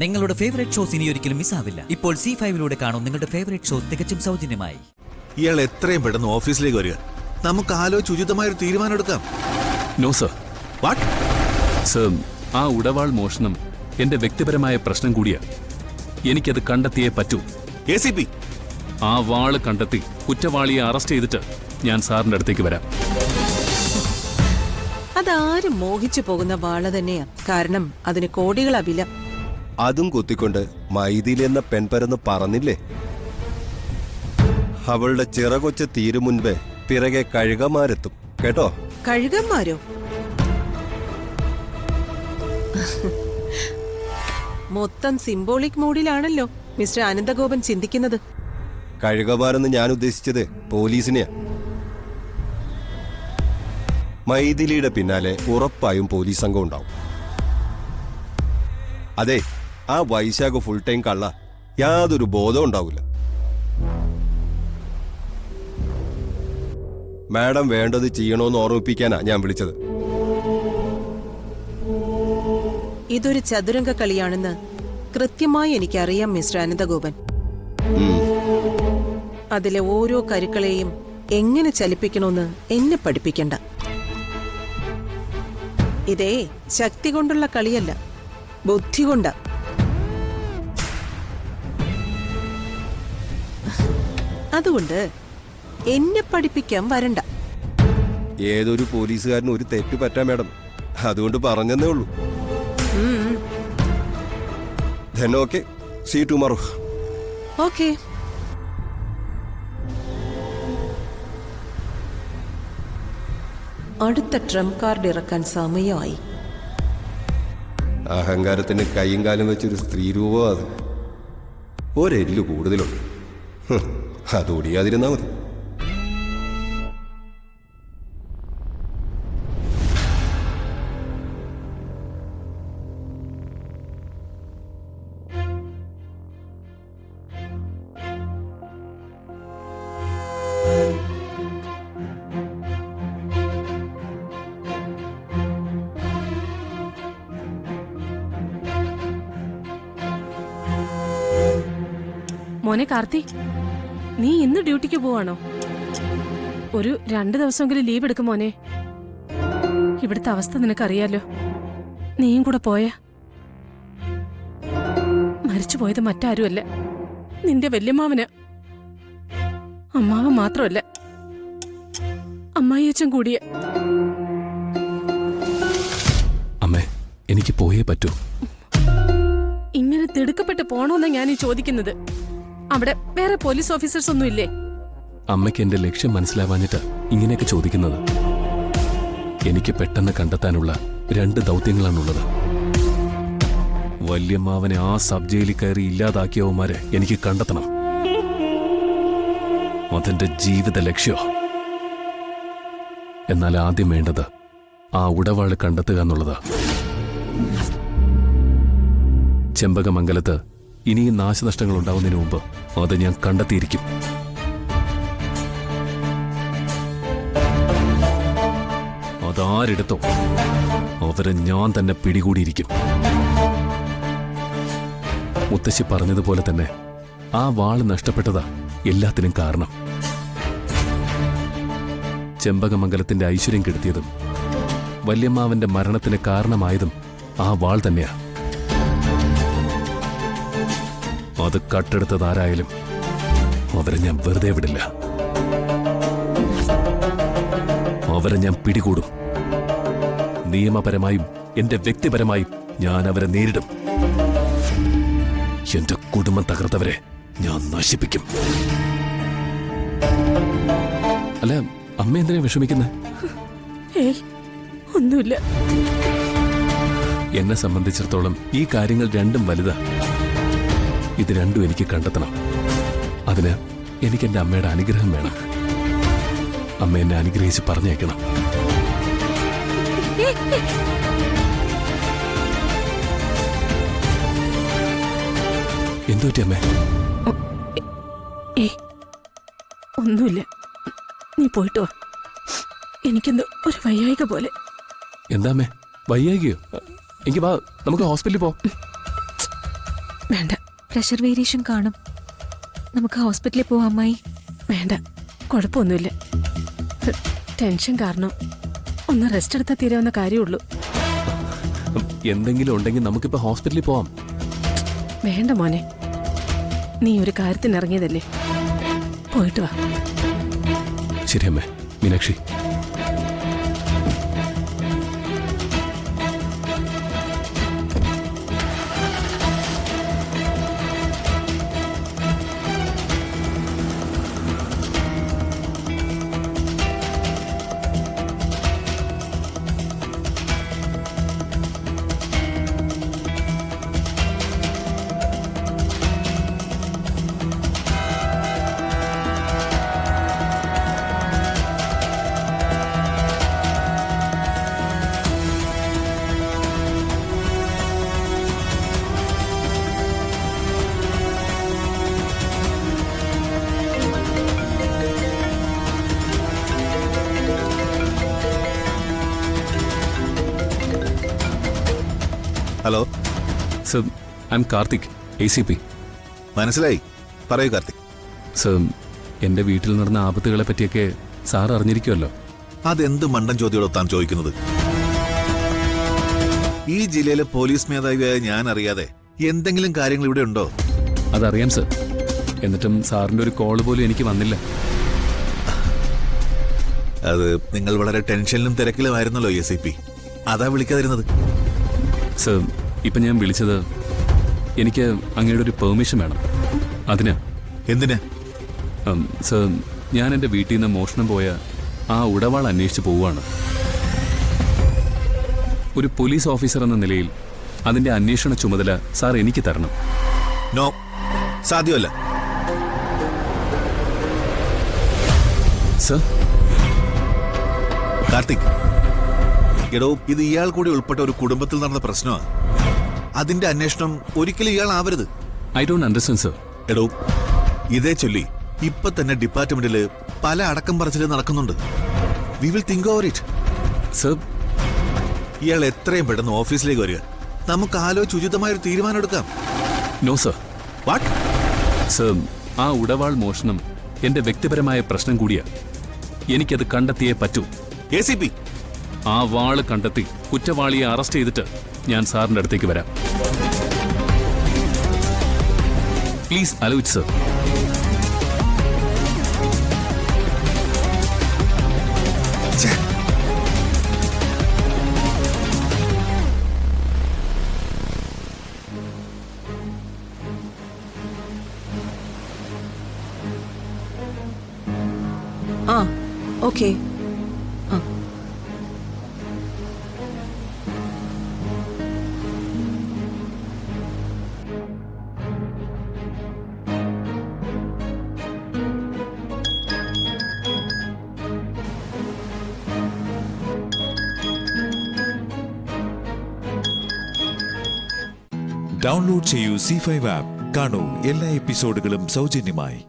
നിങ്ങളുടെ favourite shows ഇനി ഒരിക്കലും മിസ്സാവില്ല. ഇപ്പോൾ C5 കാണും നിങ്ങളുടെ ഫേവറേറ്റ് ഷോസ് തികച്ചും സൗജന്യമായി. ഇയാൾ എത്രയും പെട്ടെന്ന് ഓഫീസിലേക്ക് വരിക. നമുക്ക് ആലോചിച്ച് ഉചിതമായൊരു തീരുമാനം എടുക്കാം. No sir. വാട്ട് സർ, ആ ഉടവാൾ മോഷണം എന്റെ വ്യക്തിപരമായ പ്രശ്നം കൂടിയാ. എനിക്കത് കണ്ടെത്തിയേ പറ്റൂ. ACP ആ വാള് കണ്ടെത്തി കുറ്റവാളിയെ അറസ്റ്റ് ചെയ്തിട്ട് ഞാൻ സാറിന്റെ അടുത്തേക്ക് വരാം. അതാരും മോഹിച്ചു പോകുന്ന വാള തന്നെയാ. കാരണം അതിന് കോടികളാ വില. അതും കുത്തിക്കൊണ്ട് മൈഥിലി എന്ന പെൺപരന്ന് പറന്നില്ലേ? അവളുടെ ചിറകൊച്ച തീരും മുൻപേ പിറകെ കഴുകന്മാരെത്തും കേട്ടോ. കഴുകന്മാരോ? മൊത്തം സിംബോളിക് മൂഡിലാണല്ലോ മിസ്റ്റർ അനന്തഗോപൻ ചിന്തിക്കുന്നത്. കഴുകന്മാരെന്ന് ഞാൻ ഉദ്ദേശിച്ചത് പോലീസിനെയാ. മൈഥിലിയുടെ പിന്നാലെ ഉറപ്പായും പോലീസ് സംഘം ഉണ്ടാവും. അതെ, ആ വൈശാഖ ഫുൾ ടൈം കള്ള യാതൊരു ബോധവും ഉണ്ടാവില്ല. മാഡം വേണ്ടത് ചെയ്യണോന്ന് ഓർമ്മിപ്പിക്കാനാ ഞാൻ വിളിച്ചത്. ഇതൊരു ചതുരംഗ കളിയാണെന്ന് കൃത്യമായി എനിക്കറിയാം മിസ്റ്റർ അനന്തഗോപൻ. അതിലെ ഓരോ കരുക്കളെയും എങ്ങനെ ചലിപ്പിക്കണമെന്ന് എന്നെ പഠിപ്പിക്കണ്ട. ഇതേ ശക്തി കൊണ്ടുള്ള കളിയല്ല, ബുദ്ധി കൊണ്ട. അതുകൊണ്ട് എന്നെ പഠിപ്പിക്കാൻ വരണ്ട. ഏതൊരു പോലീസുകാരനും ഒരു തെറ്റ് പറ്റാ മാഡം, അതുകൊണ്ട് പറഞ്ഞെന്നേ ഉള്ളൂ. Then okay, see you tomorrow. Okay. അടുത്ത ട്രംപ് കാർഡ് ഇറക്കാൻ സമയമായി. അഹങ്കാരത്തിന് കൈയും കാലും വെച്ചൊരു സ്ത്രീ രൂപം അത്. ഒരെല്ല് കൂടുതലുണ്ട്. അതോടിയാതിരുന്നാ മതി. മോനെ കാർത്തി, നീ ഇന്ന് ഡ്യൂട്ടിക്ക് പോവാണോ? ഒരു 2 ദിവസമെങ്കിലും ലീവ് എടുക്കും മോനെ. ഇവിടുത്തെ അവസ്ഥ നിനക്കറിയാലോ. നീയും കൂടെ പോയാ. മരിച്ചു പോയത് മറ്റാരുമല്ല, നിന്റെ വല്യമ്മാവന്. അമ്മാവൻ മാത്രമല്ല, അമ്മായിയച്ഛൻ കൂടിയ. അമ്മേ, എനിക്ക് പോയേ പറ്റൂ. ഇങ്ങനെ തിടുക്കപ്പെട്ട് പോണോന്നാ ഞാൻ ഈ ചോദിക്കുന്നത്. അവിടെ വേറെ പോലീസ് ഓഫീസേഴ്സ് ഒന്നും ഇല്ലേ? അമ്മയ്ക്ക് എന്റെ ലക്ഷ്യം മനസ്സിലാവാഞ്ഞിട്ടാ ഇങ്ങനെയൊക്കെ ചോദിക്കുന്നത്. എനിക്ക് പെട്ടെന്ന് കണ്ടെത്താനുള്ള 2 ദൗത്യങ്ങളാണുള്ളത്. വല്യമ്മാവനെ ആ സബ് ജയിലിൽ കയറി ഇല്ലാതാക്കിയവന്മാരെ എനിക്ക് കണ്ടെത്തണം. അതെന്റെ ജീവിത ലക്ഷ്യോ. എന്നാൽ ആദ്യം വേണ്ടത് ആ ഉടവാള് കണ്ടെത്തുക എന്നുള്ളതാ. ചെമ്പകമംഗലത്ത് ഇനിയും നാശനഷ്ടങ്ങൾ ഉണ്ടാവുന്നതിന് മുമ്പ് അത് ഞാൻ കണ്ടെത്തിയിരിക്കും. അതാരെടുത്തോ അവരെ ഞാൻ തന്നെ പിടികൂടിയിരിക്കും. മുത്തശ്ശി പറഞ്ഞതുപോലെ തന്നെ ആ വാള് നഷ്ടപ്പെട്ടതാ എല്ലാത്തിനും കാരണം. ചെമ്പകമംഗലത്തിന്റെ ഐശ്വര്യം കെടുത്തിയതും വല്യമ്മാവന്റെ മരണത്തിന് കാരണമായതും ആ വാൾ തന്നെയാ. അത് കട്ടെടുത്തതാരായാലും അവരെ ഞാൻ വെറുതെ വിടില്ല. അവരെ ഞാൻ പിടികൂടും. നിയമപരമായും എന്റെ വ്യക്തിപരമായും ഞാൻ അവരെ നേരിടും. എന്റെ കുടുംബം തകർത്തവരെ ഞാൻ നശിപ്പിക്കും. അല്ല, അമ്മ എന്തിനാ വിഷമിക്കുന്നത്? ഏയ്, ഒന്നുമില്ല. എന്നെ സംബന്ധിച്ചിടത്തോളം ഈ കാര്യങ്ങൾ രണ്ടും വലുതാ. ഇത് രണ്ടും എനിക്ക് കണ്ടെത്തണം. അതിന് എനിക്ക് എന്റെ അമ്മയുടെ അനുഗ്രഹം വേണം. അമ്മ എന്നെ അനുഗ്രഹിച്ച് പറഞ്ഞേക്കണം. എന്തു പറ്റി അമ്മേ? ഒന്നുമില്ല, നീ പോയിട്ട് വാ. എനിക്കെന്തോ ഒരു വയ്യായിക പോലെ. എന്താ അമ്മേ, വയ്യായികയോ? എങ്കിൽ വാ, നമുക്ക് ഹോസ്പിറ്റലിൽ പോ. വേണ്ട പ്രഷർ വേരിയേഷൻ കാണും. നമുക്ക് ഹോസ്പിറ്റലിൽ പോവാം അമ്മായി. വേണ്ട, കുഴപ്പമൊന്നുമില്ല. ടെൻഷൻ കാരണം ഒന്ന് റെസ്റ്റ് എടുത്താൽ തീരാവുന്ന കാര്യമുള്ളൂ. എന്തെങ്കിലും ഉണ്ടെങ്കിൽ നമുക്കിപ്പോ ഹോസ്പിറ്റലിൽ പോവാം. വേണ്ട മോനെ, നീ ഒരു കാര്യത്തിന് ഇറങ്ങിയതല്ലേ, പോയിട്ട് വാ. ശരി അമ്മേ. Meenakshi, hello sir, I M Karthik, ACP. മനസ്സിലായി, പറയൂ കാർത്തിക്. സർ, എന്റെ വീട്ടിൽ നടന്ന ആപത്തുകളെ പറ്റിയൊക്കെ സാർ അറിഞ്ഞിരിക്കുമല്ലോ. അതെന്ത് മണ്ടൻ ചോദ്യോടെ താൻ ചോദിക്കുന്നത്? ഈ ജില്ലയിലെ പോലീസ് മേധാവിയായ ഞാൻ അറിയാതെ എന്തെങ്കിലും കാര്യങ്ങൾ ഇവിടെ ഉണ്ടോ? അതറിയാം സർ. എന്നിട്ടും സാറിന്റെ ഒരു കോള് പോലും എനിക്ക് വന്നില്ല. അത് നിങ്ങൾ വളരെ ടെൻഷനിലും തിരക്കിലുമായിരുന്നല്ലോ ACP. അതാ വിളിക്കാതിരുന്നത്. സർ, ഇപ്പൊ ഞാൻ വിളിച്ചത് എനിക്ക് അങ്ങയുടെ ഒരു പെർമിഷൻ വേണം. അതിന്. എന്തിന്? സർ, ഞാൻ എൻ്റെ വീട്ടിൽ നിന്ന് മോഷണം പോയ ആ ഉടവാൾ അന്വേഷിച്ച് പോവുകയാണ്. ഒരു പോലീസ് ഓഫീസർ എന്ന നിലയിൽ അതിന്റെ അന്വേഷണ ചുമതല സാർ എനിക്ക് തരണം. നോ, സാധ്യമല്ല. സർ, കാർത്തിക്, എടോ, ഇത് ഇയാൾ കൂടി ഉൾപ്പെട്ട ഒരു കുടുംബത്തിൽ നടന്ന പ്രശ്നമാണ്. അതിന്റെ അന്വേഷണം ഒരിക്കലും ഇയാൾ ആവരുത്. I don't understand sir. എടോ, ഇതേ ചൊല്ലി ഇപ്പൊ തന്നെ ഡിപ്പാർട്ട്മെന്റില് പല അടക്കം പറച്ചില് നടക്കുന്നുണ്ട്. We will think over it. Sir, ഇയാൾ എത്രയും പെട്ടെന്ന് ഓഫീസിലേക്ക് വരിക. നമുക്ക് ആലോചിച്ച് ഉചിതമായ ഒരു തീരുമാനം എടുക്കാം. No sir. വാട്ട്? സർ, ആ ഉടവാൾ മോഷണം എന്റെ വ്യക്തിപരമായ പ്രശ്നം കൂടിയാ. എനിക്കത് കണ്ടെത്തിയേ പറ്റൂ. ACP, ആ വാള് കണ്ടെത്തി കുറ്റവാളിയെ അറസ്റ്റ് ചെയ്തിട്ട് ഞാൻ സാറിന്റെ അടുത്തേക്ക് വരാം. Please allow it sir. ആ ഓക്കെ. ആ ഡൗൺലോഡ് ചെയ്യൂ C5 ആപ്പ്. കാണൂ എല്ലാ എപ്പിസോഡുകളും സൗജന്യമായി.